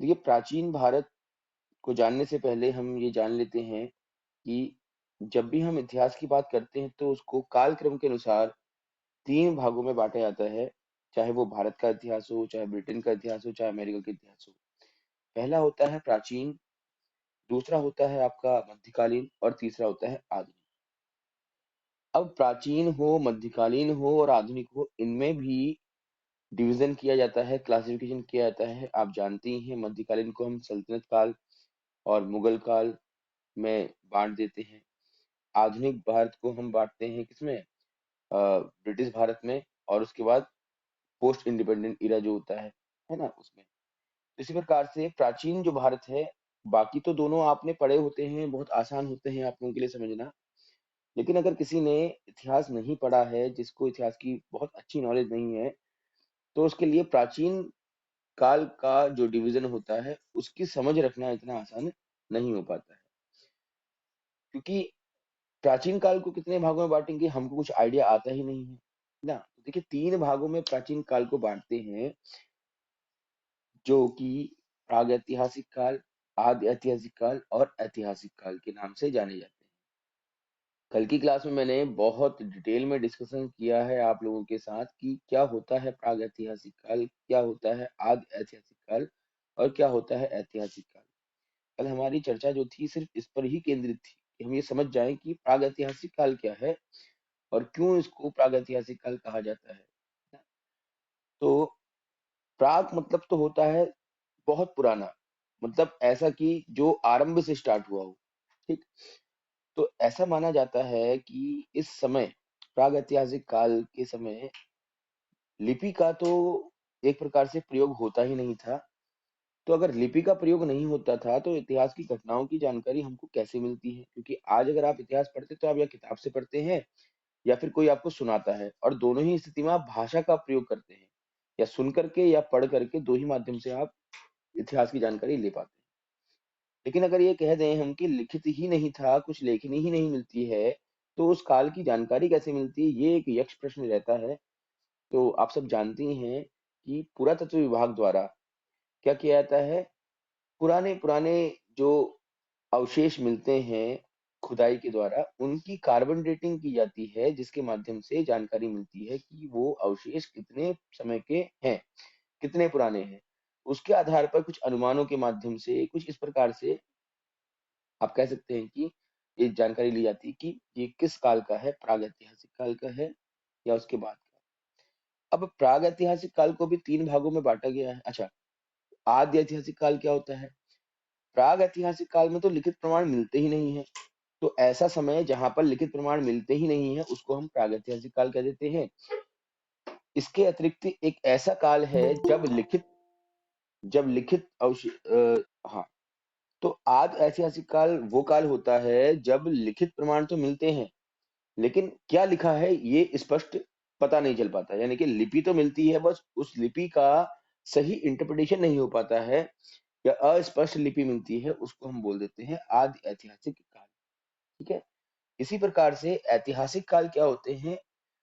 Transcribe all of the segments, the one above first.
देखिए, प्राचीन भारत को जानने से पहले हम ये जान लेते हैं कि जब भी हम इतिहास की बात करते हैं तो उसको कालक्रम के अनुसार 3 भागों में बाँटा जाता है। चाहे वो भारत का इतिहास हो, चाहे ब्रिटेन का इतिहास हो, चाहे अमेरिका का इतिहास हो। पहला होता है प्राचीन, दूसरा होता है आपका मध्यकालीन और तीसरा होता है आधुनिक। अब प्राचीन हो, मध्यकालीन हो और आधुनिक हो, इनमें भी डिवीज़न किया जाता है, क्लासिफिकेशन किया जाता है। आप जानते ही हैं मध्यकालीन को हम सल्तनत काल और मुगल काल में बाँट देते हैं। आधुनिक भारत को हम बाँटते हैं किसमें? ब्रिटिश भारत में और उसके बाद पोस्ट इंडिपेंडेंट ईरा जो होता है ना? उसमें। इसी प्रकार से प्राचीन जो भारत है, बाकी तो दोनों आपने पढ़े होते हैं, बहुत आसान होते हैं आप लोगों के लिए समझना। लेकिन अगर किसी ने इतिहास नहीं पढ़ा है, जिसको इतिहास की बहुत अच्छी नॉलेज नहीं है, तो उसके लिए प्राचीन काल का जो डिवीज़न होता है, उसकी समझ रखना इतना आसान नहीं हो पाता है। क्योंकि प्राचीन काल को कितने भागों में बाँटेंगे, हमको कुछ आइडिया आता ही नहीं है, ना? तो देखिए 3 भागों में प्राचीन काल को बाँटते हैं, जो कि प्रागैतिहासिक काल, आदि ऐतिहासिक काल और ऐतिहासिक काल के नाम से जाने जाते हैं। कल की क्लास में मैंने बहुत डिटेल में डिस्कशन किया है आप लोगों के साथ कि क्या होता है प्रागैतिहासिक काल, क्या होता है आदि ऐतिहासिक काल और क्या होता है ऐतिहासिक काल। कल हमारी चर्चा जो थी सिर्फ इस पर ही केंद्रित थी कि हम ये समझ जाएं कि प्रागैतिहासिक काल क्या है और क्यों इसको प्रागैतिहासिक काल कहा जाता है। तो प्राग मतलब तो होता है बहुत पुराना, मतलब ऐसा कि जो आरंभ से स्टार्ट हुआ हो, ठीक? तो ऐसा माना जाता है कि इस समय प्रागैतिहासिक काल के समय लिपि का तो एक प्रकार से प्रयोग होता ही नहीं था। तो अगर लिपि का प्रयोग नहीं होता था तो इतिहास की घटनाओं की जानकारी हमको कैसे मिलती है? क्योंकि आज अगर आप इतिहास पढ़ते तो आप या किताब से पढ़ते हैं या फिर कोई आपको सुनाता है और दोनों ही स्थिति में आप भाषा का प्रयोग करते हैं। या सुन करके या पढ़ करके 2 ही माध्यम से आप इतिहास की जानकारी ले पाते हैं। लेकिन अगर ये कह दें हम कि लिखित ही नहीं था, कुछ लेखनी ही नहीं मिलती है, तो उस काल की जानकारी कैसे मिलती है? ये एक यक्ष प्रश्न रहता है। तो आप सब जानते ही हैं कि पुरातत्व विभाग द्वारा क्या किया जाता है? पुराने-पुराने जो अवशेष मिलते हैं खुदाई के द्वारा, उनकी कार्बन डेटिंग की जाती है, जिसके माध्यम से जानकारी मिलती है कि वो अवशेष कितने समय के हैं, कितने पुराने हैं। उसके आधार पर कुछ अनुमानों के माध्यम से कुछ इस प्रकार से आप कह सकते हैं कि ये जानकारी ली जाती है कि ये किस काल का है, प्रागैतिहासिक काल का है या उसके बाद का। अब प्रागैतिहासिक काल को भी 3 भागों में बाँटा गया है। अच्छा, आदि ऐतिहासिक काल क्या होता है? प्रागैतिहासिक काल में तो लिखित प्रमाण मिलते ही नहीं हैं। तो ऐसा समय जहाँ पर लिखित प्रमाण मिलते ही नहीं है, उसको हम प्रागैतिहासिक काल कह देते हैं। इसके अतिरिक्त एक ऐसा काल है जब लिखित हाँ, तो आदि ऐतिहासिक काल वो काल होता है जब लिखित प्रमाण तो मिलते हैं, लेकिन क्या लिखा है ये स्पष्ट पता नहीं चल पाता। यानी कि लिपि तो मिलती है, बस उस लिपि का सही इंटरप्रिटेशन नहीं हो पाता है या अस्पष्ट लिपि मिलती है, उसको हम बोल देते हैं आदि ऐतिहासिक काल। ठीक है? इसी प्रकार से ऐतिहासिक काल क्या होते हैं?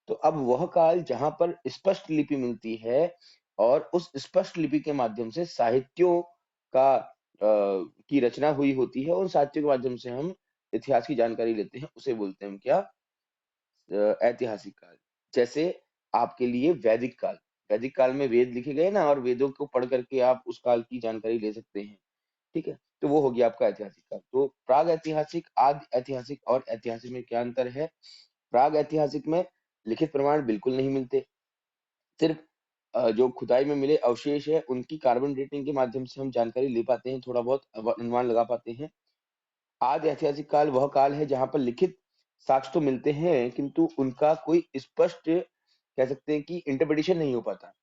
तो अब वह काल जहाँ पर स्पष्ट लिपि मिलती है और उस स्पष्ट लिपि के माध्यम से साहित्यों का की रचना हुई होती है, उन साहित्यों के माध्यम से हम इतिहास की जानकारी लेते हैं, उसे बोलते हैं हम क्या? ऐतिहासिक काल। जैसे आपके लिए वैदिक काल में वेद लिखे गए ना और वेदों को पढ़ करके आप उस काल की जानकारी ले सकते हैं। ठीक है? तो वो हो गया आपका ऐतिहासिक काल। तो प्राग-ऐतिहासिक, आदि-ऐतिहासिक और ऐतिहासिक में क्या अंतर है? प्राग-ऐतिहासिक में लिखित प्रमाण बिल्कुल नहीं मिलते। सिर्फ जो खुदाई में मिले अवशेष हैं, उनकी कार्बन डेटिंग के माध्यम से हम जानकारी ले पाते हैं, थोड़ा बहुत अनुमान लगा पाते हैं। आदि ऐतिहासिक काल वह काल है जहाँ पर लिखित साक्ष्य तो मिलते हैं, किंतु उनका कोई स्पष्ट कह सकते हैं कि इंटरप्रिटेशन नहीं हो पाता।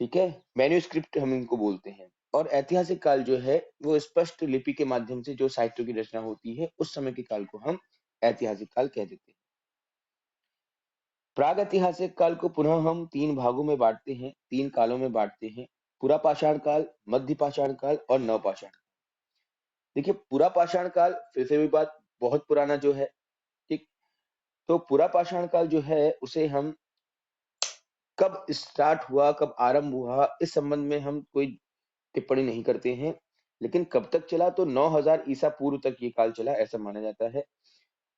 ठीक है? मैन्युस्क्रिप्ट हम इनको बोलते हैं। और ऐतिहासिक काल जो है, वो स्पष्ट लिपि के माध्यम से जो साहित्यों की रचना होती है, उस समय के काल को हम ऐतिहासिक काल कह देते हैं। प्रागैतिहासिक काल को पुनः हम 3 भागों में बाँटते हैं, 3 कालों में बाँटते हैं। पुरापाषाण काल, मध्यपाषाण काल और नवपाषाण। देखिए, पुरापाषाण काल फिर से भी बात बहुत पुराना जो है, ठीक? तो पुरापाषाण काल जो है, उसे हम कब स्टार्ट हुआ, कब आरंभ हुआ, इस संबंध में हम कोई टिप्पणी नहीं करते हैं। लेकिन कब तक चला, तो 9000 ईसा पूर्व तक ये काल चला, ऐसा माना जाता है।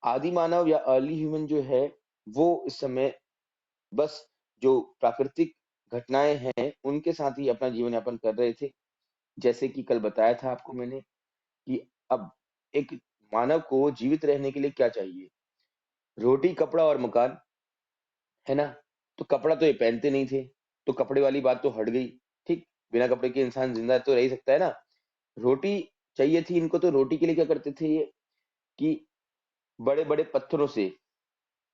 आदि मानव या अर्ली ह्यूमन जो है, वो इस समय बस जो प्राकृतिक घटनाएँ हैं, उनके साथ ही अपना जीवन यापन कर रहे थे। जैसे कि कल बताया था आपको मैंने कि अब एक मानव को जीवित रहने के लिए क्या चाहिए? रोटी, कपड़ा और मकान, है ना? तो कपड़ा तो ये पहनते नहीं थे, तो कपड़े वाली बात तो हट गई, ठीक? बिना कपड़े के इंसान ज़िंदा तो रह ही सकता है ना? रोटी चाहिए थी इनको, तो रोटी के लिए क्या करते थे ये कि बड़े-बड़े पत्थरों से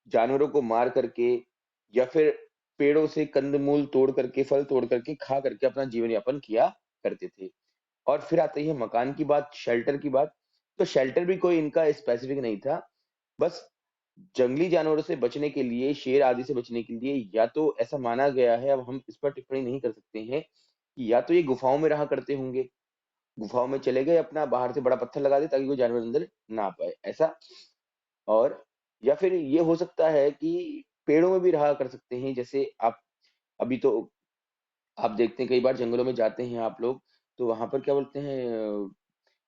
जानवरों को मार करके या फिर पेड़ों से कंद-मूल तोड़ करके, फल तोड़ करके, खा करके अपना जीवन यापन किया करते थे। और फिर आती है मकान की बात, शेल्टर की बात। तो शेल्टर भी कोई इनका स्पेसिफिक नहीं था। बस जंगली जानवरों से बचने के लिए, शेर आदि से बचने के लिए, या तो ऐसा माना गया है, अब हम इस पर टिप्पणी नहीं कर सकते हैं, कि या तो ये गुफाओं में रहा करते होंगे, गुफाओं में चले गए, अपना बाहर से बड़ा पत्थर लगा दिया ताकि कोई जानवर अंदर ना आ पाए, ऐसा। और या फिर ये हो सकता है कि पेड़ों में भी रहा कर सकते हैं, जैसे आप अभी तो आप देखते हैं कई बार जंगलों में जाते हैं आप लोग, तो वहाँ पर क्या बोलते हैं,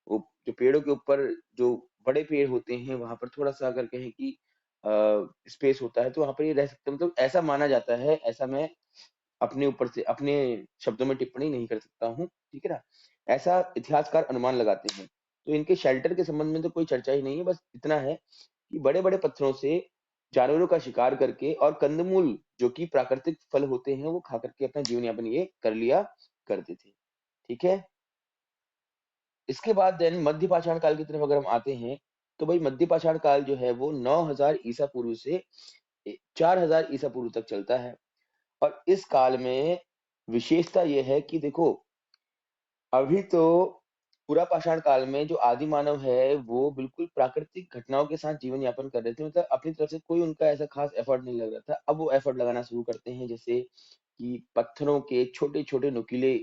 वो जो पेड़ों के ऊपर जो बड़े पेड़ होते हैं, वहाँ पर थोड़ा-सा अगर कहें कि स्पेस होता है, तो वहाँ पर ये रह सकते हैं, मतलब ऐसा माना जाता है, ऐसा मैं अपने ऊपर से अपने शब्दों में टिप्पणी नहीं कर सकता हूँ, ठीक है ना? ऐसा इतिहासकार अनुमान लगाते हैं। तो इनके शेल्टर के संबंध में तो कोई चर्चा ही नहीं है, बस इतना है कि बड़े-बड़े पत्थरों से जानवरों का शिकार करके और कंदमूल जो कि प्राकृतिक फल होते हैं, वो खा करके अपना जीवन यापन ये कर लिया करते थे, ठीक है? इसके बाद देन मध्य पाषाण काल की तरफ अगर हम आते हैं, तो भाई मध्य पाषाण काल जो है वो 9000 ईसा पूर्व से 4000 ईसा पूर्व तक चलता है। और इस काल में विशेषता ये है कि देखो, अभी तो पूरा पाषाण काल में जो आदि मानव है, वो बिल्कुल प्राकृतिक घटनाओं के साथ जीवन यापन कर रहे थे, मतलब अपनी तरफ से कोई उनका ऐसा खास एफर्ट नहीं लग रहा था। अब वो एफर्ट लगाना शुरू करते हैं, जैसे कि पत्थरों के छोटे-छोटे नुकीले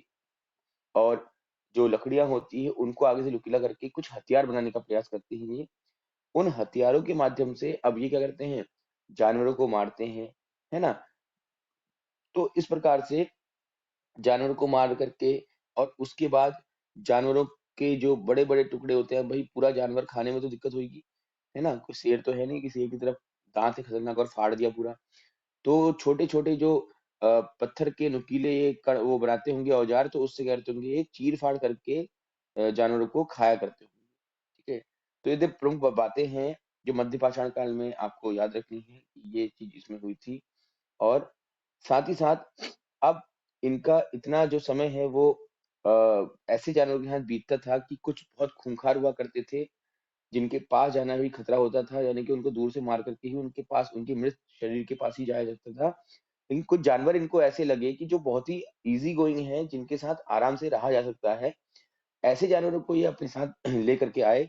और जो लकड़ियाँ होती हैं, उनको आगे से नुकीला करके कुछ हथियार बनाने का प्रयास करते हैं ये। उन हथियारों के माध्यम से अब ये क्या करते हैं, जानवरों को मारते हैं, है ना? तो इस प्रकार से जानवरों को मार करके और उसके बाद जानवरों के जो बड़े-बड़े टुकड़े होते हैं, भई पूरा जानवर खाने में तो दिक्कत होएगी, है ना? कोई शेर तो है नहीं कि शेर की तरफ दाँत है खतरनाक और फाड़ दिया पूरा। तो छोटे-छोटे जो पत्थर के नुकीले कण वो बनाते होंगे औज़ार, तो उससे क्या करते होंगे, चीर-फाड़ करके जानवरों को खाया करते होंगे, ठीक है? तो ये तो प्रमुख बातें हैं, जो मध्य पाषाण काल में आपको याद रखनी है, कि ये चीज़ इसमें हुई थी। और साथ ही साथ अब इनका इतना जो समय है वो ऐसे जानवरों के साथ बीतता था कि कुछ बहुत खूंखार हुआ करते थे, जिनके पास जाना भी खतरा होता था, यानी कि उनको दूर से मार करके ही उनके पास, उनके मृत शरीर के पास ही जाया जाता था। लेकिन कुछ जानवर इनको ऐसे लगे कि जो बहुत ही ईज़ी गोइंग हैं, जिनके साथ आराम से रहा जा सकता है, ऐसे जानवरों को ये अपने साथ लेकर के आए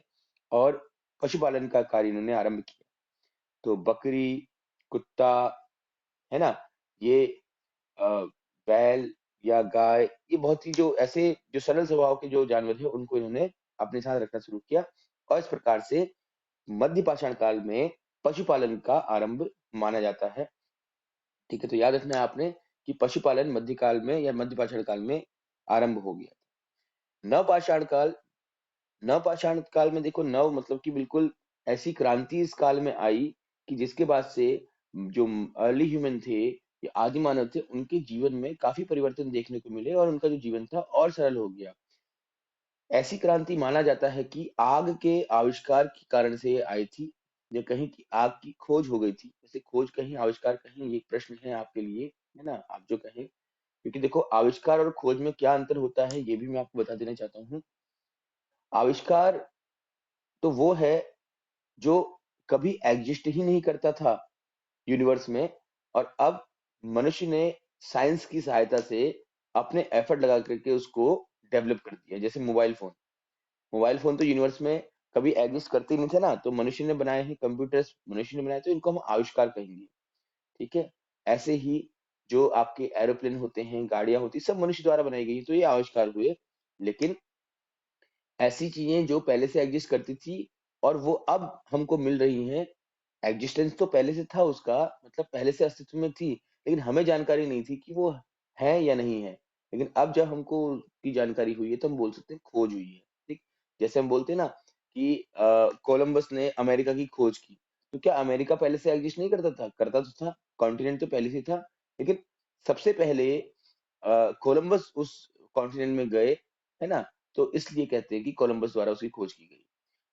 और पशुपालन का कार्य इन्होंने आरंभ किया। तो बकरी, कुत्ता, है ना? ये अ, बैल या गाय, ये बहुत ही जो ऐसे जो सरल स्वभाव के जो जानवर हैं, उनको इन्होंने अपने साथ रखना शुरू किया। और इस प्रकार से मध्य पाषाण काल में पशुपालन का आरंभ माना जाता है। ठीक है? तो याद रखना है आपने कि पशुपालन मध्यकाल में या मध्य पाषाण काल में आरंभ हो गया। नवपाषाण काल, नवपाषाण काल में देखो, नव मतलब कि बिल्कुल ऐसी क्रांति इस काल में आई कि जिसके बाद से जो अर्ली ह्यूमन थे, या आदि मानव थे, उनके जीवन में काफ़ी परिवर्तन देखने को मिले और उनका जो जीवन था और सरल हो गया। ऐसी क्रांति माना जाता है कि आग के आविष्कार के कारण से ये आई थी, या कहीं की आग की खोज हो गई थी। वैसे खोज कहीं, आविष्कार कहीं, ये प्रश्न है आपके लिए, है ना? आप जो कहें, क्योंकि देखो आविष्कार और खोज में क्या अंतर होता है, ये भी मैं आपको बता देना चाहता हूँ। आविष्कार तो वो है जो कभी एग्जिस्ट ही नहीं करता था यूनिवर्स में, और अब मनुष्य ने साइंस की सहायता से अपने एफर्ट लगा करके उसको डेवलप कर दिया। जैसे मोबाइल फ़ोन, मोबाइल फ़ोन तो यूनिवर्स में कभी एग्जिस्ट करते ही नहीं थे ना, तो मनुष्य ने बनाए हैं, कंप्यूटर्स मनुष्य ने बनाए, तो इनको हम आविष्कार कहेंगे, ठीक है? ऐसे ही जो आपके एरोप्लेन होते हैं, गाड़ियाँ होती हैं, सब मनुष्य द्वारा बनाई गई, तो ये आविष्कार हुए। लेकिन ऐसी चीज़ें जो पहले से एग्जिस्ट करती थी और वो अब हमको मिल रही हैं, एग्जिस्टेंस तो पहले से था उसका, मतलब पहले से अस्तित्व में थी, लेकिन हमें जानकारी नहीं थी कि वो है या नहीं है। लेकिन अब जब हमको की जानकारी हुई है तो हम बोल सकते हैं खोज हुई है। ठीक, जैसे हम बोलते हैं ना कि कोलंबस ने अमेरिका की खोज की, तो क्या अमेरिका पहले से एग्जिस्ट नहीं करता था? करता तो था, कॉन्टिनेंट तो पहले से ही था, लेकिन सबसे पहले कोलंबस उस कॉन्टिनेंट में गए, है ना? तो इसलिए कहते हैं कि कोलंबस द्वारा उसकी खोज की गई।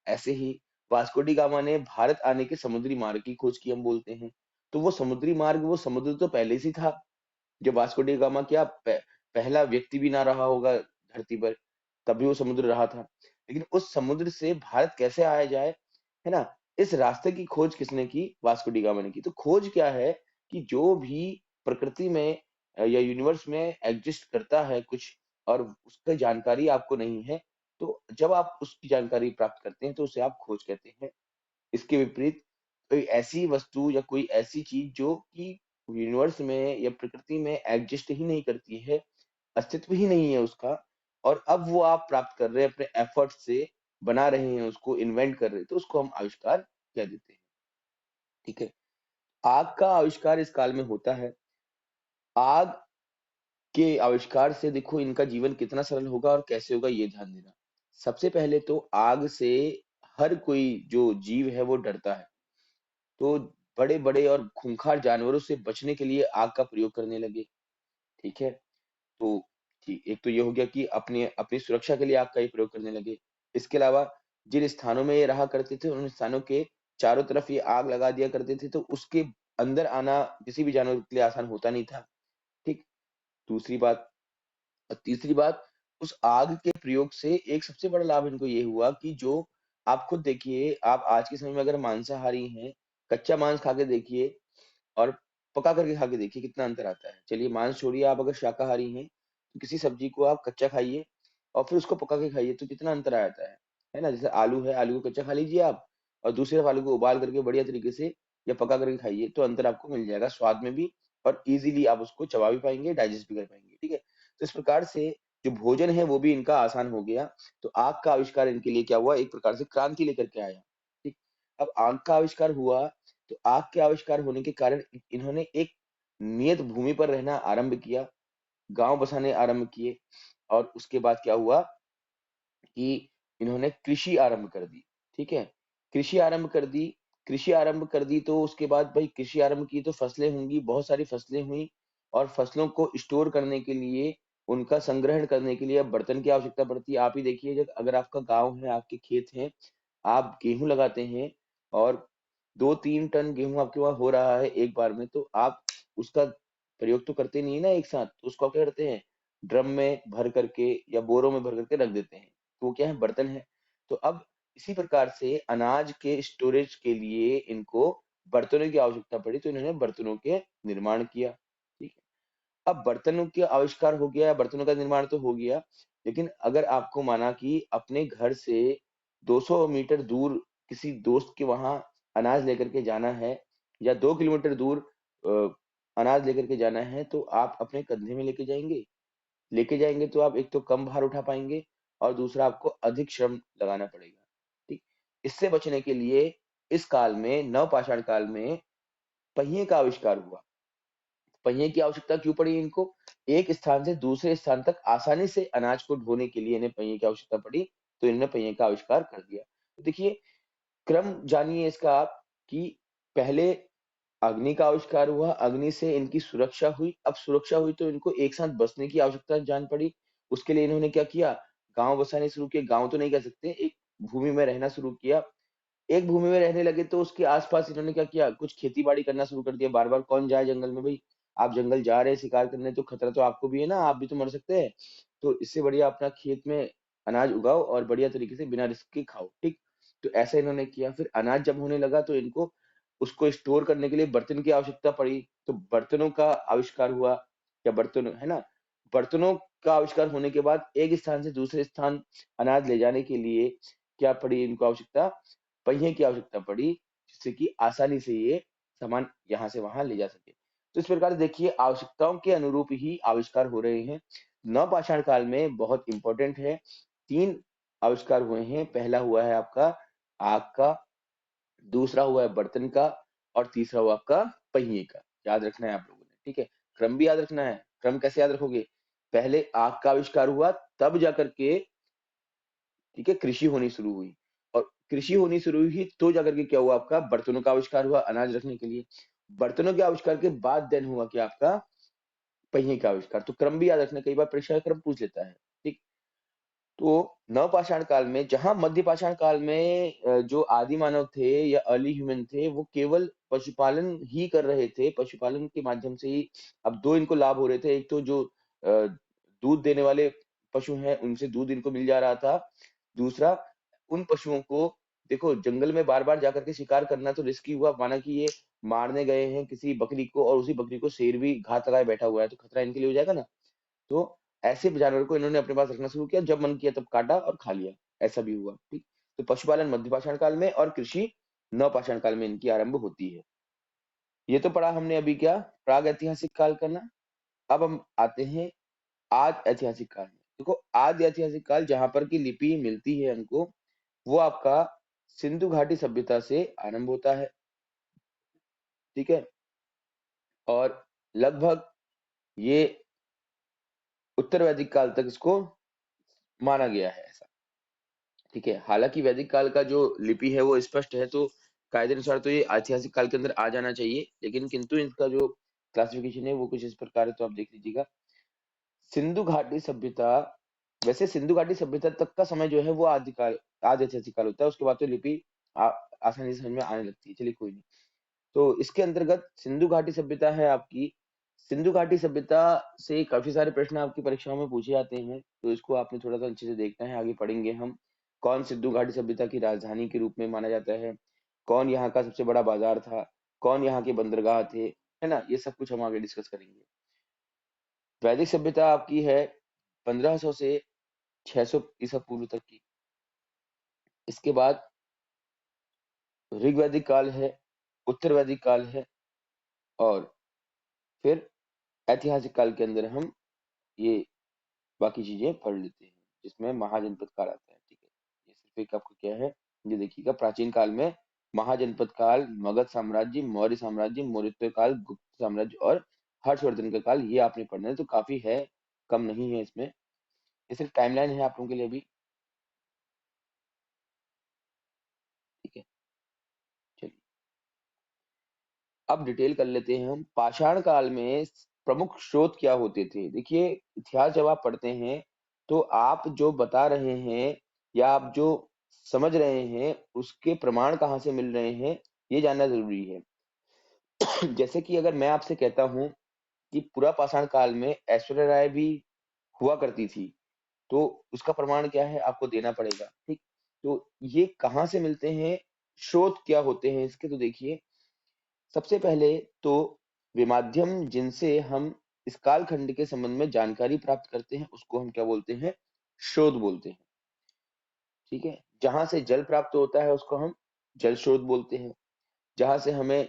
ऐसे ही वास्को डी गामा ने भारत आने के समुद्री मार्ग की खोज की, हम बोलते हैं। तो वो समुद्री मार्ग, वो समुद्र तो पहले से ही था। जब वास्को डी गामा क्या पहला व्यक्ति भी ना रहा होगा धरती पर, तब भी वो समुद्र रहा था। लेकिन उस समुद्र से भारत कैसे आया जाए, है ना? इस रास्ते की खोज किसने की? वास्को डी गामा ने की। तो खोज क्या है कि जो भी प्रकृति में या यूनिवर्स में एग्जिस्ट करता है कुछ, और उसकी जानकारी आपको नहीं है, तो जब आप उसकी जानकारी प्राप्त करते हैं तो उसे आप खोज कहते हैं। इसके विपरीत कोई ऐसी वस्तु या कोई ऐसी चीज जो कि यूनिवर्स में या प्रकृति में एग्जिस्ट ही नहीं करती है, अस्तित्व ही नहीं है उसका, और अब वो आप प्राप्त कर रहे हैं अपने एफर्ट से, बना रहे हैं उसको, इन्वेंट कर रहे हैं, तो उसको हम आविष्कार कह देते हैं। ठीक है, आग का आविष्कार इस काल में होता है। आग के आविष्कार से देखो इनका जीवन कितना सरल होगा और कैसे होगा, ये ध्यान देना। सबसे पहले तो आग से हर कोई जो जीव है वो डरता है, तो बड़े-बड़े और खूंखार जानवरों से बचने के लिए आग का प्रयोग करने लगे। ठीक है? तो ठीक, एक तो ये हो गया कि अपने अपनी सुरक्षा के लिए आग का ही प्रयोग करने लगे। इसके अलावा जिन स्थानों में ये रहा करते थे, उन स्थानों के चारों तरफ ये आग लगा दिया करते थे, तो उसके अंदर आना किसी भी जानवर के लिए आसान होता नहीं था। ठीक? दूसरी बात, और तीसरी बात, उस आग के प्रयोग से एक सबसे बड़ा लाभ इनको ये हुआ कि जो आप खुद देखिए, आप आज के समय में अगर मांसाहारी हैं, कच्चा मांस खा के देखिए और पका करके खा के देखिए कितना अंतर आता है। चलिए मांस छोड़िए, आप अगर शाकाहारी हैं, तो किसी सब्जी को आप कच्चा खाइए और फिर उसको पका के खाइए तो कितना अंतर आ जाता है ना? जैसे आलू है, आलू को कच्चा खा लीजिए आप, और दूसरी तरफ आलू को उबाल करके बढ़िया तरीके से या पका करके खाइए, तो अंतर आपको मिल जाएगा स्वाद में भी, और ईज़िली आप उसको चबा भी पाएँगे, डाइजेस्ट भी कर पाएँगे, ठीक है? तो इस प्रकार से जो भोजन है वो भी इनका आसान हो गया। तो आग का आविष्कार इनके लिए क्या हुआ, एक प्रकार से क्रांति लेकर के आया। ठीक? अब आग का आविष्कार हुआ, तो आग के आविष्कार होने के कारण इन्होंने एक नियत भूमि पर रहना आरंभ किया, गाँव बसाने आरंभ किए, और उसके बाद क्या हुआ कि इन्होंने कृषि आरंभ कर दी। ठीक है? कृषि आरंभ कर दी, कृषि आरंभ कर दी तो उसके बाद भाई कृषि आरंभ की तो फसलें होंगी, बहुत सारी फसलें हुई, और फसलों को स्टोर करने के लिए, उनका संग्रहण करने के लिए अब बर्तन की आवश्यकता पड़ती है। आप ही देखिए, जब अगर आपका गाँव है, आपके खेत हैं, आप गेहूँ लगाते हैं और 2-3 टन गेहूँ आपके वहाँ हो रहा है एक बार में, तो आप उसका प्रयोग तो करते नहीं है ना एक साथ, तो उसको आप क्या करते हैं, ड्रम में भर करके या बोरों में भर करके रख देते हैं। तो वो क्या है, बर्तन है। तो अब इसी प्रकार से अनाज के स्टोरेज के लिए इनको बर्तनों की आवश्यकता पड़ी, तो इन्होंने बर्तनों के निर्माण किया। ठीक है? अब बर्तनों के आविष्कार हो गया, बर्तनों का निर्माण तो हो गया, लेकिन अगर आपको माना कि अपने घर से 200 मीटर दूर किसी दोस्त के वहां अनाज लेकर के जाना है, या 2 किलोमीटर दूर अ, अनाज लेकर के जाना है, तो आप अपने कंधे में लेके जाएंगे तो आप एक तो कम भार उठा पाएंगे, और दूसरा आपको अधिक श्रम लगाना पड़ेगा। ठीक, इससे बचने के लिए इस काल में, नवपाषाण काल में, पहिए का आविष्कार हुआ। पहिए की आवश्यकता क्यों पड़ी इनको? एक स्थान से दूसरे स्थान तक आसानी से अनाज को ढोने के लिए इन्हें पहिए की आवश्यकता पड़ी, तो इन्होंने पहिए का आविष्कार कर दिया। तो देखिए, क्रम जानिए इसका आप कि पहले अग्नि का आविष्कार हुआ, अग्नि से इनकी सुरक्षा हुई, अब सुरक्षा हुई तो इनको एक साथ बसने की आवश्यकता जान पड़ी। उसके लिए इन्होंने क्या किया? गाँव बसाने शुरू किए, गाँव तो नहीं कह सकते, एक भूमि में रहना शुरू किया। एक भूमि में रहने लगे तो उसके आस-पास इन्होंने क्या किया, कुछ खेती-बाड़ी करना शुरू कर दिया। बार-बार कौन जाए जंगल में भई? आप जंगल जा रहे हैं शिकार करने, तो खतरा तो आपको भी है ना, आप भी तो मर सकते हैं। तो इससे बढ़िया अपना खेत में अनाज उगाओ और बढ़िया तरीके से बिना रिस्क के खाओ, ठीक? तो ऐसा इन्होंने किया। फिर अनाज जब होने लगा तो इनको उसको स्टोर करने के लिए बर्तन की आवश्यकता पड़ी, तो बर्तनों का आविष्कार हुआ, या बर्तन, है ना? बर्तनों का आविष्कार होने के बाद एक स्थान से दूसरे स्थान अनाज ले जाने के लिए क्या पड़ी इनको आवश्यकता? पहिए की आवश्यकता पड़ी, जिससे कि आसानी से ये सामान यहाँ से वहाँ ले जा सके। तो इस प्रकार से देखिए, आवश्यकताओं के अनुरूप ही आविष्कार हो रहे हैं। नवपाषाण काल में बहुत इम्पोर्टेंट है, 3 आविष्कार हुए हैं। पहला हुआ है आपका आग का, दूसरा हुआ है बर्तन का, और तीसरा हुआ आपका पहिए का। याद रखना है आप लोगों ने, ठीक है? क्रम भी याद रखना है। क्रम कैसे याद रखोगे? पहले आग का आविष्कार हुआ, तब जाकर के, ठीक है, कृषि होनी शुरू हुई। और कृषि होनी शुरू हुई तो जाकर के क्या हुआ, आपका बर्तनों का आविष्कार हुआ अनाज रखने के लिए। बर्तनों के आविष्कार के बाद देन हुआ क्या, आपका पहिए का आविष्कार। तो क्रम भी याद रखना, कई बार परीक्षा में क्रम पूछ लेता है। ठीक। तो नवपाषाण काल में, जहां मध्य पाषाण काल में जो आदि मानव थे या अर्ली ह्यूमन थे, वो केवल पशुपालन ही कर रहे थे, पशुपालन के माध्यम से ही। अब दो इनको लाभ हो रहे थे, एक तो जो दूध देने वाले पशु हैं, उनसे दूध इनको मिल जा रहा था। दूसरा, उन पशुओं को, देखो जंगल में बार बार जाकर के शिकार करना तो रिस्की हुआ, माना कि ये मारने गए हैं किसी बकरी को, और उसी बकरी को शेर भी घात लगाए बैठा हुआ है, तो खतरा इनके लिए हो जाएगा ना। तो ऐसे जानवर को इन्होंने अपने पास रखना शुरू किया, जब मन किया तब काटा और खा लिया, ऐसा भी हुआ। ठीक। तो पशुपालन मध्यपाषाण काल में और कृषि नवपाषाण काल में इनकी आरंभ होती है। ये तो पढ़ा हमने अभी क्या, प्राग ऐतिहासिक काल करना। अब हम आते हैं आज ऐतिहासिक काल में। देखो आज ऐतिहासिक काल जहां पर की लिपि मिलती है हमको, वो आपका सिंधु घाटी सभ्यता से आरंभ होता है। ठीक है। और लगभग ये उत्तर वैदिक काल तक इसको माना गया है ऐसा। ठीक है। हालांकि वैदिक काल का जो लिपि है वो स्पष्ट है, तो कायदे अनुसार तो ये ऐतिहासिक काल के अंदर आ जाना चाहिए, लेकिन किंतु इनका जो क्लासिफिकेशन है वो कुछ इस प्रकार है, तो आप देख लीजिएगा। सिंधु घाटी सभ्यता, वैसे सिंधु घाटी सभ्यता तक का समय जो है वो आदिकाल, आदि ऐतिहासिक काल होता है। उसके बाद तो लिपि आसानी से समझ में आने लगती है। चलिए कोई नहीं। तो इसके अंतर्गत सिंधु घाटी सभ्यता है आपकी। सिंधु घाटी सभ्यता से काफी सारे प्रश्न आपकी परीक्षाओं में पूछे जाते हैं, तो इसको आपने थोड़ा सा अच्छे से देखना है। आगे पढ़ेंगे हम। कौन सिंधु घाटी सभ्यता की राजधानी के रूप में माना जाता है, कौन यहाँ का सबसे बड़ा बाजार था, कौन यहाँ के बंदरगाह थे, है ना, ये सब कुछ हम आगे डिस्कस करेंगे। वैदिक सभ्यता आपकी है 1500 से 600 ईसा पूर्व तक की। इसके बाद ऋग्वैदिक काल है, उत्तर वैदिक काल है, और फिर ऐतिहासिक काल के अंदर हम ये बाकी चीजें पढ़ लेते हैं, जिसमें महाजनपद काल आता है। ठीक है। ये सिर्फ एक आपका क्या है, ये देखिएगा। प्राचीन काल में महाजनपद काल, मगध साम्राज्य, मौर्य साम्राज्य, मौर्योत्तर काल, गुप्त साम्राज्य और हर्षवर्धन का काल, ये आपने पढ़ना है। तो काफी है, कम नहीं है इसमें। ये सिर्फ टाइमलाइन है आप लोगों के लिए अभी। ठीक है। चलिए अब डिटेल कर लेते हैं हम। पाषाण काल में प्रमुख स्रोत क्या होते थे। देखिए इतिहास जब आप पढ़ते हैं, तो आप जो बता रहे हैं या आप जो समझ रहे हैं, उसके प्रमाण कहाँ से मिल रहे हैं, ये जानना जरूरी है। जैसे कि अगर मैं आपसे कहता हूँ कि पूरा पाषाण काल में ऐश्वर्या राय भी हुआ करती थी, तो उसका प्रमाण क्या है, आपको देना पड़ेगा। ठीक। तो ये कहाँ से मिलते हैं, स्रोत क्या होते हैं इसके, तो देखिए सबसे पहले तो विमाध्यम जिनसे हम इस कालखंड के संबंध में जानकारी प्राप्त करते हैं, उसको हम क्या बोलते हैं, स्रोत बोलते हैं। ठीक है। जहां से जल प्राप्त होता है उसको हम जल स्रोत बोलते हैं। जहां से हमें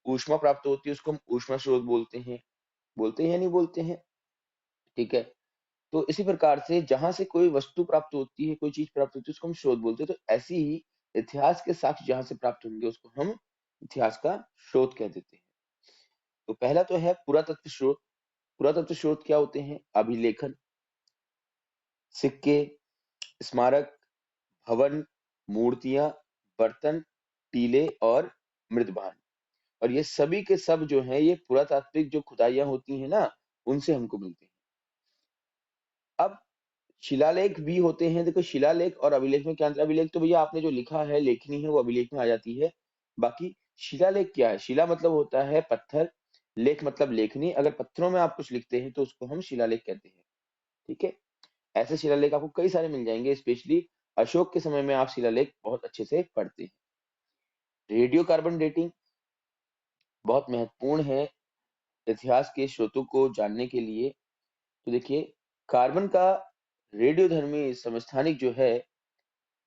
ऊष्मा प्राप्त होती है उसको हम ऊष्मा स्रोत बोलते हैं। बोलते हैं या नहीं बोलते हैं। ठीक है। तो इसी प्रकार से जहां से कोई वस्तु प्राप्त होती है, कोई चीज प्राप्त होती है, उसको हम स्रोत बोलते हैं। तो ऐसी ही इतिहास के साक्ष्य जहां से प्राप्त होंगे उसको हम इतिहास का स्रोत कह देते हैं। तो पहला तो है पुरातत्व स्रोत। पुरातत्व स्रोत क्या होते हैं, अभिलेखन, सिक्के, स्मारक, भवन, मूर्तियां, बर्तन, टीले और मृदभान। और ये सभी के सब जो है, ये पुरातात्विक जो खुदाइयां होती हैं ना, उनसे हमको मिलते हैं। अब शिलालेख भी होते हैं। देखो शिलालेख और अभिलेख में क्या अंतर है? अभिलेख तो भैया आपने जो लिखा है, लेखनी है, वो अभिलेख में आ जाती है। बाकी शिलालेख क्या है, शिला मतलब होता है पत्थर, लेख मतलब लेखनी। अगर पत्थरों में आप कुछ लिखते हैं तो उसको हम शिलालेख कहते हैं। ठीक है। ऐसे शिलालेख आपको कई सारे मिल जाएंगे, स्पेशली अशोक के समय में आप शिलालेख बहुत अच्छे से पढ़ते हैं। रेडियो कार्बन डेटिंग बहुत महत्वपूर्ण है इतिहास के स्रोतों को जानने के लिए। तो देखिए कार्बन का रेडियोधर्मी समस्थानिक जो है,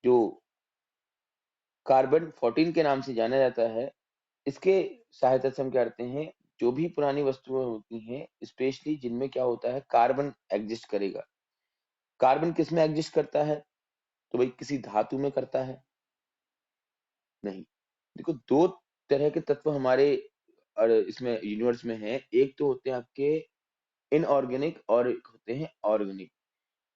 जो कार्बन 14 के नाम से जाना जाता है, इसके सहायता से हम क्या करते हैं, जो भी पुरानी वस्तुएं होती हैं, स्पेशली जिनमें क्या होता है, कार्बन एग्जिस्ट करेगा। कार्बन किस में एग्जिस्ट करता है, तो भाई किसी धातु में करता है, नहीं। देखो दो तरह के तत्व हमारे और इसमें यूनिवर्स में है। एक तो होते हैं आपके इनऑर्गेनिक और एक होते हैं ऑर्गेनिक।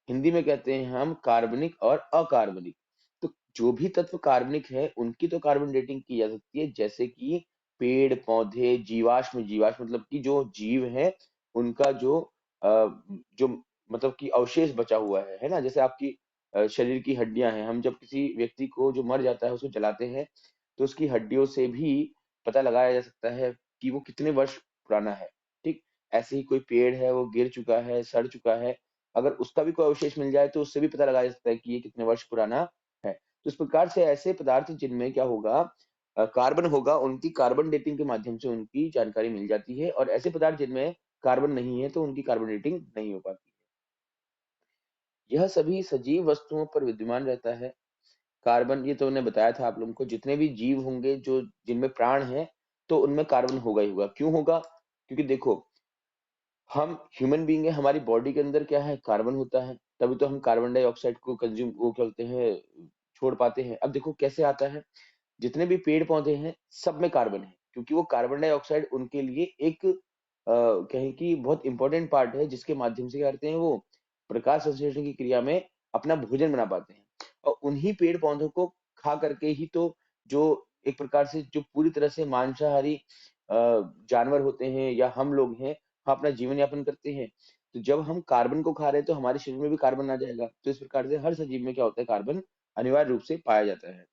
हिंदी में कहते हैं हम कार्बनिक और अकार्बनिक। तो जो भी तत्व कार्बनिक है उनकी तो कार्बन डेटिंग की जा सकती है, जैसे कि पेड़ पौधे, जीवाश्म, जीवाश्म मतलब कि जो जीव है उनका जो जो मतलब कि अवशेष बचा हुआ है ना, जैसे आपकी शरीर की हड्डियां हैं, हम जब किसी व्यक्ति को जो मर जाता है उसको जलाते हैं तो उसकी हड्डियों से भी पता लगाया जा सकता है कि वो कितने वर्ष पुराना है। ठीक, ऐसे ही कोई पेड़ है वो गिर चुका है, सड़ चुका है, अगर उसका भी कोई अवशेष मिल जाए तो उससे भी पता लगाया जा सकता है कि ये कितने वर्ष पुराना है। तो इस प्रकार से ऐसे पदार्थ जिनमें क्या होगा, कार्बन होगा, उनकी कार्बन डेटिंग के माध्यम से उनकी जानकारी मिल जाती है, और ऐसे पदार्थ जिनमें कार्बन नहीं है तो उनकी कार्बन डेटिंग नहीं हो पाती। यह सभी सजीव वस्तुओं पर विद्यमान रहता है। कार्बन, ये तो मैंने बताया था आप लोगों को, जितने भी जीव होंगे जो जिनमें प्राण है तो उनमें कार्बन होगा ही होगा। क्यों होगा? क्योंकि देखो, हम ह्यूमन बीइंग है, हमारी बॉडी के अंदर क्या है, कार्बन होता है, तभी तो हम कार्बन डाइऑक्साइड को कंज्यूम वो करते हैं, छोड़ पाते हैं। अब देखो कैसे आता है, जितने भी पेड़ पौधे हैं सब में कार्बन है, क्योंकि वो कार्बन डाइऑक्साइड उनके लिए एक कहें कि बहुत इंपॉर्टेंट पार्ट है, जिसके माध्यम से क्या करते हैं वो प्रकाश संश्लेषण की क्रिया में अपना भोजन बना पाते हैं। और उन्हीं पेड़ पौधों को खा करके ही तो जो एक प्रकार से जो पूरी तरह से मांसाहारी जानवर होते हैं या हम लोग हैं, हम अपना जीवन यापन करते हैं। तो जब हम कार्बन को खा रहे हैं तो हमारे शरीर में भी कार्बन आ जाएगा। तो इस प्रकार से हर सजीव में क्या होता है, कार्बन अनिवार्य रूप से पाया जाता है।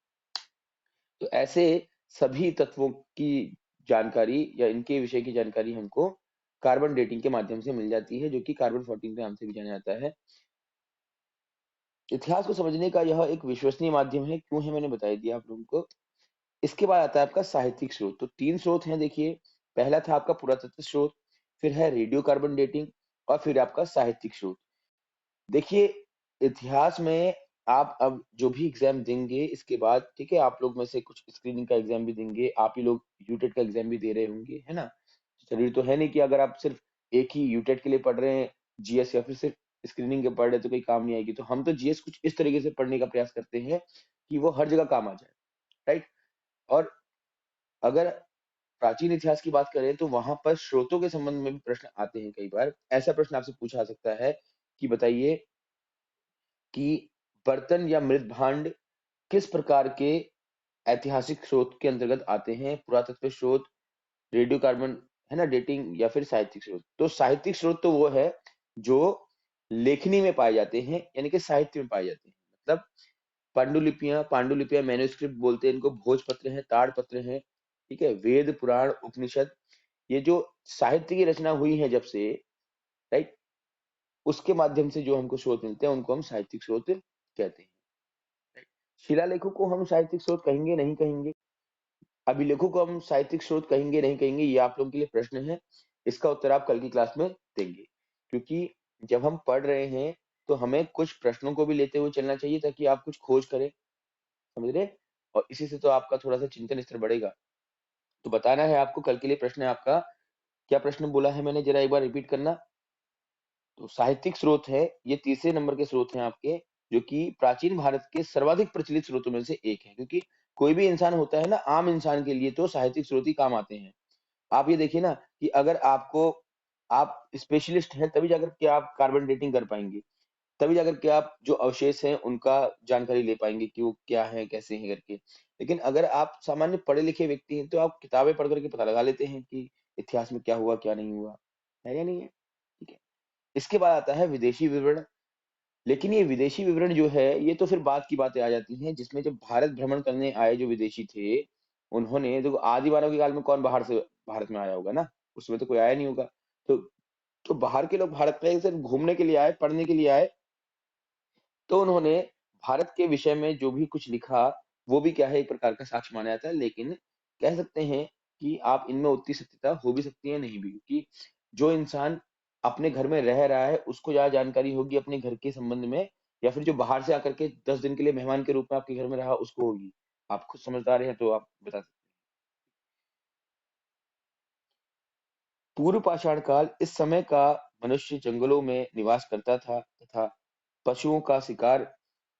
तो ऐसे सभी तत्वों की जानकारी या इनके विषय की जानकारी हमको कार्बन डेटिंग के माध्यम से मिल जाती है, जो कि कार्बन 14 के नाम से भी जाना जाता है। इतिहास को समझने का यह एक विश्वसनीय माध्यम है, क्यों है मैंने बता ही दिया आप लोगों को। इसके बाद आता है आपका साहित्यिक स्रोत। तो 3 स्रोत हैं देखिए, पहला था आपका पुरातत्व स्रोत, फिर है रेडियो कार्बन डेटिंग, और फिर आपका साहित्यिक स्रोत। देखिए, इतिहास में आप अब जो भी एग्ज़ाम देंगे इसके बाद, ठीक है, आप लोग में से कुछ स्क्रीनिंग का एग्ज़ाम भी देंगे, आप ही लोग यूटेट का एग्ज़ाम भी दे रहे होंगे, है ना? ज़रूरी तो है नहीं कि अगर आप सिर्फ़ एक ही यूटेट के लिए पढ़ रहे हैं, जीएस, या फिर सिर्फ़ स्क्रीनिंग के पढ़ रहे हैं तो कोई काम नहीं आएगी। तो हम तो जीएस कुछ इस तरीके से पढ़ने का प्रयास करते हैं कि वो हर जगह काम आ जाए, राइट? और अगर प्राचीन इतिहास की बात करें तो वहाँ पर स्रोतों के संबंध में भी प्रश्न आते हैं कई बार। ऐसा प्रश्न आपसे पूछा जा सकता है कि बताइए कि बर्तन या मृत भांड किस प्रकार के ऐतिहासिक स्रोत के अंतर्गत आते हैं? पुरातत्व स्रोत, रेडियो कार्बन, है ना, डेटिंग, या फिर साहित्यिक स्रोत। तो साहित्यिक स्रोत तो वो है जो लेखनी में पाए जाते हैं, यानी कि साहित्य में पाए जाते हैं। मतलब पांडुलिपियां, पांडुलिपियां मैन्युस्क्रिप्ट बोलते हैं इनको, भोजपत्र हैं, ताड़पत्र हैं, ठीक है, वेद पुराण उपनिषद, ये जो साहित्य की रचना हुई है जब से, राइट, उसके माध्यम से जो हमको स्रोत मिलते हैं उनको हम साहित्यिक स्रोत कहते हैं। राइट? शिलालेखों को हम साहित्यिक स्रोत कहेंगे नहीं कहेंगे, अभिलेखों को हम साहित्यिक स्रोत कहेंगे नहीं कहेंगे, ये आप लोगों के लिए प्रश्न है। इसका उत्तर आप कल की क्लास में देंगे, क्योंकि जब हम पढ़ रहे हैं तो हमें कुछ प्रश्नों को भी लेते हुए चलना चाहिए ताकि आप कुछ खोज करें, समझ रहे? और इसी से तो आपका थोड़ा सा चिंतन स्तर बढ़ेगा। तो बताना है आपको, कल के लिए प्रश्न है आपका, क्या प्रश्न बोला है मैंने, जरा एक बार रिपीट करना। तो साहित्यिक स्रोत है, ये तीसरे नंबर के स्रोत हैं आपके, जो कि प्राचीन भारत के सर्वाधिक प्रचलित स्रोतों में से एक है, क्योंकि कोई भी इंसान होता है ना, आम इंसान के लिए तो साहित्यिक स्रोत ही काम आते हैं। आप ये देखिए ना कि अगर आपको, आप स्पेशलिस्ट हैं तभी जाकर के आप कार्बन डेटिंग कर पाएंगे, तभी जाकर के आप जो अवशेष हैं उनका जानकारी ले पाएंगे कि वो क्या है कैसे हैं करके। लेकिन अगर आप सामान्य पढ़े लिखे व्यक्ति हैं तो आप किताबें पढ़ करके पता लगा लेते हैं कि इतिहास में क्या हुआ क्या नहीं हुआ, है या नहीं है? ठीक है। इसके बाद आता है विदेशी विवरण। लेकिन ये विदेशी विवरण जो है, ये तो फिर बाद की बातें आ जाती हैं, जिसमें जब भारत भ्रमण करने आए जो विदेशी थे, उन्होंने देखो, आदि मानव के काल में कौन बाहर से भारत में आया होगा ना? उसमें तो कोई आया नहीं होगा। तो बाहर के लोग भारत में सिर्फ घूमने के लिए आए, पढ़ने के लिए आए, तो उन्होंने भारत के विषय में जो भी कुछ लिखा, वो भी क्या है, एक प्रकार का साक्ष्य माना जाता है। लेकिन कह सकते हैं कि आप इनमें उतनी सत्यता हो भी सकती है, नहीं भी, क्योंकि जो इंसान अपने घर में रह रहा है उसको ज़्यादा जानकारी होगी अपने घर के संबंध में, या फिर जो बाहर से आकर के 10 दिन के लिए मेहमान के रूप में आपके घर में रहा उसको होगी। आप खुद समझदार हैं तो आप बता सकते हैं। पूर्व पाषाण काल, इस समय का मनुष्य जंगलों में निवास करता था तथा पशुओं का शिकार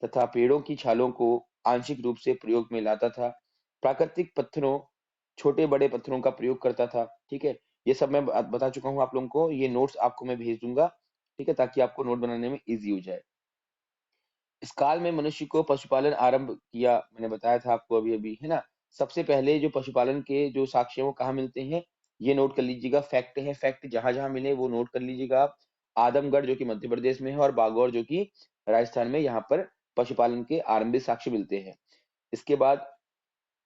तथा पेड़ों की छालों को आंशिक रूप से प्रयोग में लाता था। प्राकृतिक पत्थरों, छोटे बड़े पत्थरों का प्रयोग करता था, ठीक है। ये सब मैं बता चुका हूँ आप लोगों को, ये नोट्स आपको मैं भेज दूंगा, ठीक है, ताकि आपको नोट बनाने में इजी हो जाए। इस काल में मनुष्य को पशुपालन आरंभ किया, मैंने बताया था आपको अभी अभी, है ना। सबसे पहले जो पशुपालन के जो साक्ष्य हैं वो कहाँ मिलते हैं, ये नोट कर लीजिएगा, फैक्ट है, फैक्ट जहां जहां मिले वो नोट कर लीजिएगा आप। आदमगढ़ जो कि मध्य प्रदेश में है, और बागौर जो कि राजस्थान में, यहाँ पर पशुपालन के आरंभिक साक्ष्य मिलते हैं। इसके बाद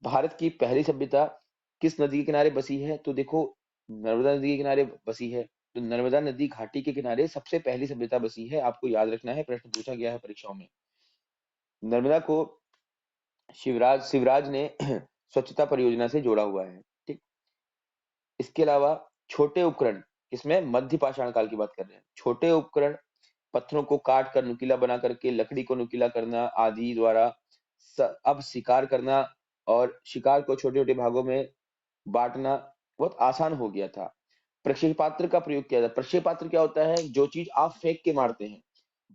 भारत की पहली सभ्यता किस नदी के किनारे बसी है, तो देखो नर्मदा नदी के किनारे बसी है। तो नर्मदा नदी घाटी के किनारे सबसे पहली सभ्यता बसी है, आपको याद रखना है, प्रश्न पूछा गया है परीक्षाओं में। नर्मदा को शिवराज शिवराज ने स्वच्छता परियोजना से जोड़ा हुआ है, ठीक। इसके अलावा छोटे उपकरण, इसमें मध्य पाषाण काल की बात कर रहे हैं, छोटे उपकरण पत्थरों को काट कर नुकीला बना करके लकड़ी को नुकीला करना आदि द्वारा अब शिकार करना और शिकार को छोटे छोटे भागों में बांटना बहुत आसान हो गया था। प्रक्षेपास्त्र का प्रयोग किया जाता है। प्रक्षेपास्त्र क्या होता है, जो चीज आप फेंक के मारते हैं,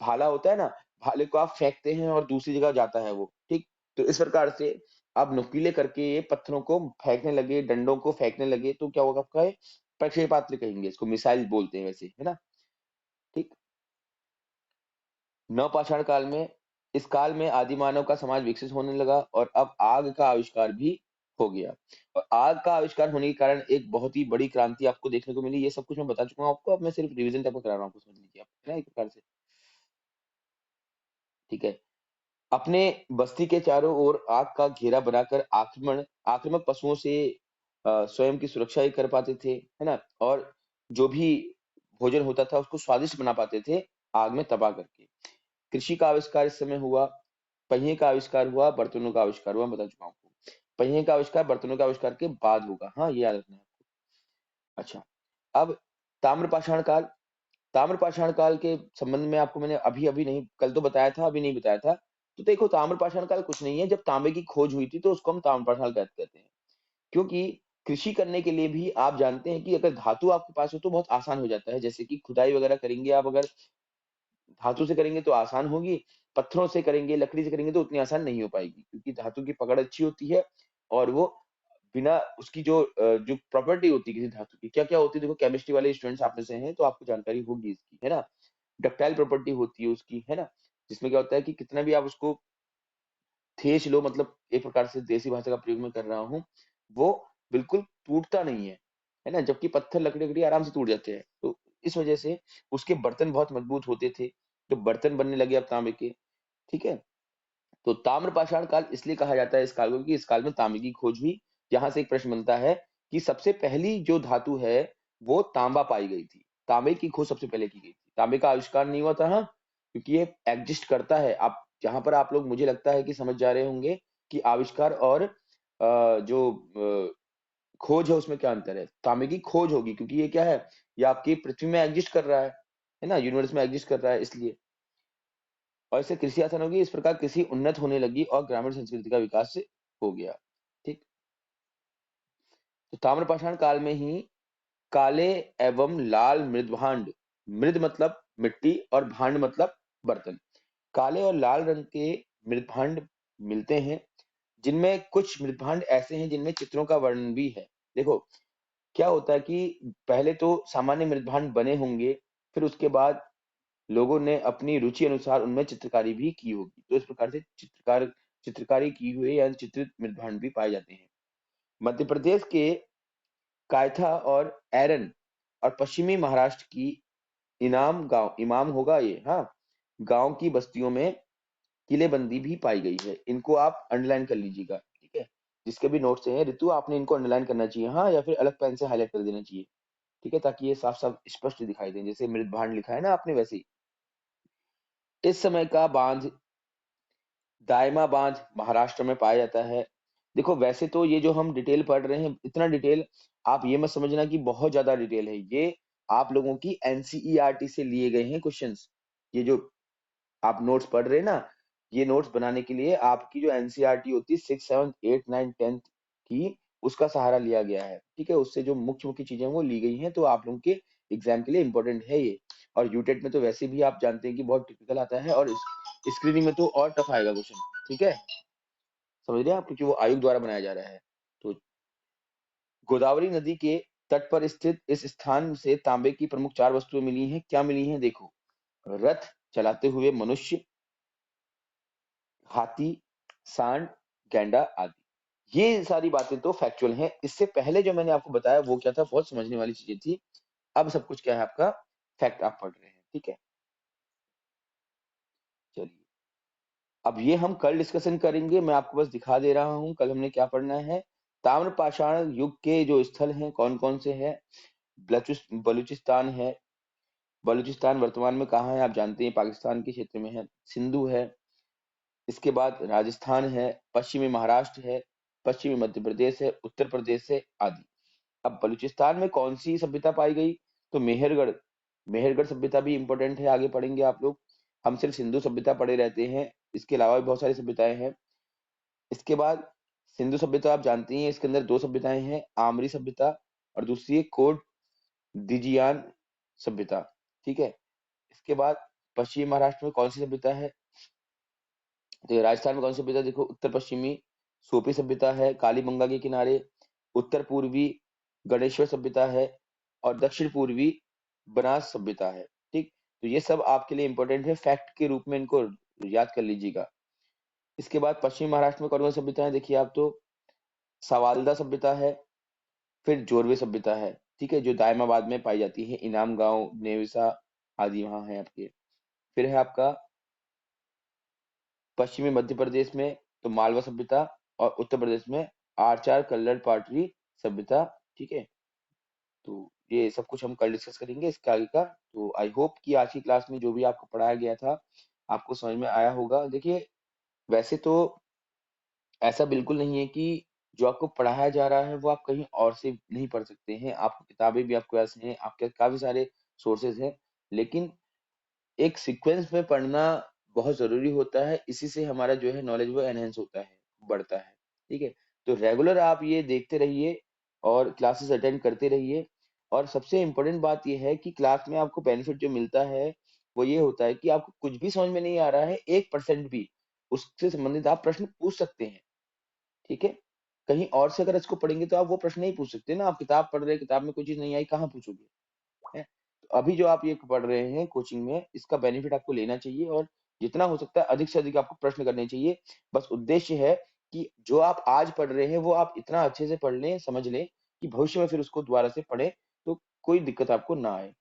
भाला होता है ना, भाले को आप फेंकते हैं और दूसरी जगह जाता है वो, ठीक। तो इस प्रकार से आप नुकीले करके ये पत्थरों को फेंकने लगे, डंडों को फेंकने लगे, तो क्या होगा आपका, प्रक्षेपास्त्र कहेंगे इसको, मिसाइल बोलते हैं वैसे, है ना, ठीक। नवपाषाण काल में, इस काल में आदिमानव का समाज विकसित होने लगा और अब आग का आविष्कार भी हो गया। और आग का आविष्कार होने के कारण एक बहुत ही बड़ी क्रांति आपको देखने को मिली। ये सब कुछ मैं बता चुका हूँ आपको, अब मैं सिर्फ रिवीजन टाइप में करा रहा हूँ, आपको समझ लीजिए आप, है ना, एक प्रकार से, ठीक है। अपने बस्ती के चारों ओर आग का घेरा बनाकर आक्रामक पशुओं से स्वयं की सुरक्षा ही कर पाते थे, है ना। और जो भी भोजन होता था उसको स्वादिष्ट बना पाते थे आग में तबाह करके। कृषि का आविष्कार इस समय हुआ, पहिए का आविष्कार हुआ, बर्तनों का आविष्कार हुआ, बता चुका हूँ आपको। पहिए का आविष्कार बर्तनों का आविष्कार के बाद होगा, हाँ ये याद रखना है। अच्छा, अब ताम्रपाषाण काल, ताम्रपाषाण काल के संबंध में आपको मैंने अभी अभी नहीं, कल तो बताया था, अभी नहीं बताया था। तो देखो ताम्रपाषाण काल कुछ नहीं है, जब तांबे की खोज हुई थी तो उसको हम ताम्रपाषाण काल कहते हैं। क्योंकि कृषि करने के लिए भी आप जानते हैं कि अगर धातु आपके पास हो तो बहुत आसान हो जाता है, जैसे कि खुदाई वगैरह करेंगे आप, अगर धातु से करेंगे तो आसान होगी, पत्थरों से करेंगे, लकड़ी से करेंगे तो उतनी आसान नहीं हो पाएगी, क्योंकि धातु की पकड़ अच्छी होती है। और वो बिना उसकी जो प्रॉपर्टी होती है किसी धातु की, क्या क्या होती है, देखो केमिस्ट्री वाले स्टूडेंट्स आप में से हैं तो आपको जानकारी होगी इसकी, है ना। डक्टाइल प्रॉपर्टी होती है उसकी, है ना, जिसमें क्या होता है कि कितना भी आप उसको खींच लो, मतलब एक प्रकार से देसी भाषा का प्रयोग मैं कर रहा हूँ, वो बिल्कुल टूटता नहीं है ना, जबकि पत्थर लकड़ी वकड़ी आराम से टूट जाते हैं। तो इस वजह से उसके बर्तन बहुत मजबूत होते थे, तो बर्तन बनने लगे अब तांबे के, ठीक है। तो ताम्रपाषाण काल इसलिए कहा जाता है इस काल को, क्योंकि इस काल में तांबे की खोज हुई। यहाँ से एक प्रश्न बनता है कि सबसे पहली जो धातु है वो तांबा पाई गई थी, तांबे की खोज सबसे पहले की गई थी, तांबे का आविष्कार नहीं हुआ था, हाँ, क्योंकि ये एग्जिस्ट करता है। आप जहां पर आप लोग, मुझे लगता है कि समझ जा रहे होंगे कि आविष्कार और जो खोज है उसमें क्या अंतर है। तांबे की खोज होगी क्योंकि ये क्या है, ये आपकी पृथ्वी में एग्जिस्ट कर रहा है ना, यूनिवर्स में एग्जिस्ट कर रहा है इसलिए। और इससे कृषि आसान होगी, इस प्रकार कृषि उन्नत होने लगी और ग्रामीण संस्कृति का विकास हो गया, ठीक। तो ताम्रपाषाण काल में ही काले एवं लाल मृदभांड, मृद मतलब मिट्टी और भांड मतलब बर्तन, काले और लाल रंग के मृदभांड मिलते हैं, जिनमें कुछ मृदभांड ऐसे हैं जिनमें चित्रों का वर्णन भी है। देखो क्या होता है कि पहले तो सामान्य मृदभांड बने होंगे, फिर उसके बाद लोगों ने अपनी रुचि अनुसार उनमें चित्रकारी भी की होगी, तो इस प्रकार से चित्रकारी की हुई या चित्रित मृदभांड भी पाए जाते हैं। मध्य प्रदेश के कायथा और एरन और पश्चिमी महाराष्ट्र की इमाम होगा ये, हाँ, गांव की बस्तियों में किलेबंदी भी पाई गई है। इनको आप अंडरलाइन कर लीजिएगा, ठीक है। जिसके भी नोट्स हैं ऋतु, आपने इनको अंडरलाइन करना चाहिए, हाँ, या फिर अलग पेन से हाईलाइट कर देना चाहिए, ठीक है, ताकि ये साफ साफ स्पष्ट दिखाई दे, जैसे मृद भांड लिखा है ना आपने वैसे ही। इस समय का बांध, दायमा बांध महाराष्ट्र में पाया जाता है। देखो वैसे तो ये जो हम डिटेल पढ़ रहे हैं, इतना डिटेल आप ये मत समझना कि बहुत ज्यादा डिटेल है, ये आप लोगों की एनसीईआरटी से लिए गए हैं क्वेश्चंस। ये जो आप नोट्स पढ़ रहे हैं ना, ये नोट्स बनाने के लिए आपकी जो एनसीईआरटी होती है 6, 7, 8, 9, 10 की, उसका सहारा लिया गया है, ठीक है। उससे जो मुख्य मुख्य चीजें हैं वो ली गई हैं, तो आप लोगों के एग्जाम के लिए इंपॉर्टेंट है ये। और यूटेट में तो वैसे भी आप जानते हैं कि बहुत टिपिकल आता है, और स्क्रीनिंग में तो और टफ आएगा क्वेश्चन, ठीक है, समझ रहे हैं आप, क्योंकि वो आयोग द्वारा बनाया जा रहा है। तो गोदावरी नदी के तट पर स्थित इस स्थान से तांबे की प्रमुख 4 वस्तुएं मिली हैं। क्या मिली हैं? देखो, रथ चलाते हुए मनुष्य, हाथी, सांड, गैंडा आदि। ये सारी बातें तो फैक्चुअल हैं। इससे पहले जो मैंने आपको बताया वो क्या था? बहुत समझने वाली चीजें थी। अब सब कुछ क्या है आपका? फैक्ट आप पढ़ रहे हैं, ठीक है? चलिए, अब ये हम कल डिस्कशन करेंगे। मैं आपको बस दिखा दे रहा हूँ कल हमने क्या पढ़ना है। ताम्र पाषाण युग के जो स्थल हैं कौन कौन से हैं? बलूचिस्तान है। बलूचिस्तान वर्तमान में कहाँ है? आप जानते हैं, पाकिस्तान के क्षेत्र में है। सिंधु है। इसके बाद राजस्थान है, पश्चिमी महाराष्ट्र है, पश्चिमी मध्य प्रदेश है, उत्तर प्रदेश है आदि। अब बलूचिस्तान में कौन सी सभ्यता पाई गई? तो मेहरगढ़। मेहरगढ़ सभ्यता भी इंपॉर्टेंट है, आगे पढ़ेंगे आप लोग। हम सिर्फ सिंधु सभ्यता पढ़े रहते हैं, इसके अलावा भी बहुत सारी सभ्यताएं हैं। इसके बाद सिंधु सभ्यता आप जानती हैं, इसके अंदर दो सभ्यताएं हैं, आमरी सभ्यता और दूसरी है कोड दिजियान सभ्यता, ठीक है? इसके बाद पश्चिमी महाराष्ट्र में कौन सी सभ्यता है? तो राजस्थान में कौन सी सभ्यता? देखो, उत्तर पश्चिमी सोपी सभ्यता है कालीबंगा के किनारे, उत्तर पूर्वी गणेश्वर सभ्यता है और दक्षिण पूर्वी बनास सभ्यता है, ठीक? तो ये सब आपके लिए इंपॉर्टेंट है, फैक्ट के रूप में इनको याद कर लीजिएगा। इसके बाद पश्चिमी महाराष्ट्र में कौन कौन सी सभ्यता है? देखिए आप तो, सवालदा सभ्यता है, फिर जोरवे सभ्यता है, ठीक है, जो दायमाबाद में पाई जाती है, इनाम गांव, नेवसा आदि वहां है आपके। फिर है आपका पश्चिमी मध्य प्रदेश में तो मालवा सभ्यता, और उत्तर प्रदेश में आचार कल्लर पाटरी सभ्यता, ठीक है? तो ये सब कुछ हम कल डिस्कस करेंगे इसके आगे का। तो आई होप कि आज की क्लास में जो भी आपको पढ़ाया गया था आपको समझ में आया होगा। देखिए, वैसे तो ऐसा बिल्कुल नहीं है कि जो आपको पढ़ाया जा रहा है वो आप कहीं और से नहीं पढ़ सकते हैं। आपको किताबें भी आपके पास हैं, आपके काफी सारे सोर्सेज हैं, लेकिन एक सीक्वेंस में पढ़ना बहुत ज़रूरी होता है। इसी से हमारा जो है नॉलेज वो एनहांस होता है, बढ़ता है, ठीक है? तो रेगुलर आप ये देखते रहिए और क्लासेस अटेंड करते रहिए। और सबसे इम्पोर्टेंट बात ये है कि क्लास में आपको बेनिफिट जो मिलता है, वो ये होता है कि आपको कुछ भी समझ में नहीं आ रहा है, 1% भी, उससे संबंधित आप प्रश्न पूछ सकते हैं, ठीक है? कहीं और से अगर इसको पढ़ेंगे तो आप वो प्रश्न नहीं पूछ सकते ना। आप किताब पढ़ रहे हैं, किताब में कोई चीज़ नहीं आई, कहाँ पूछोगे? हैं? तो अभी जो आप ये पढ़ रहे हैं कोचिंग में, इसका बेनिफिट आपको लेना चाहिए और जितना हो सकता है अधिक से अधिक आपको प्रश्न करने चाहिए। बस उद्देश्य है कि जो आप आज पढ़ रहे हैं वो आप इतना अच्छे से पढ़ लें, समझ लें कि भविष्य में फिर उसको दोबारा से पढ़ें तो कोई दिक्कत आपको ना आए।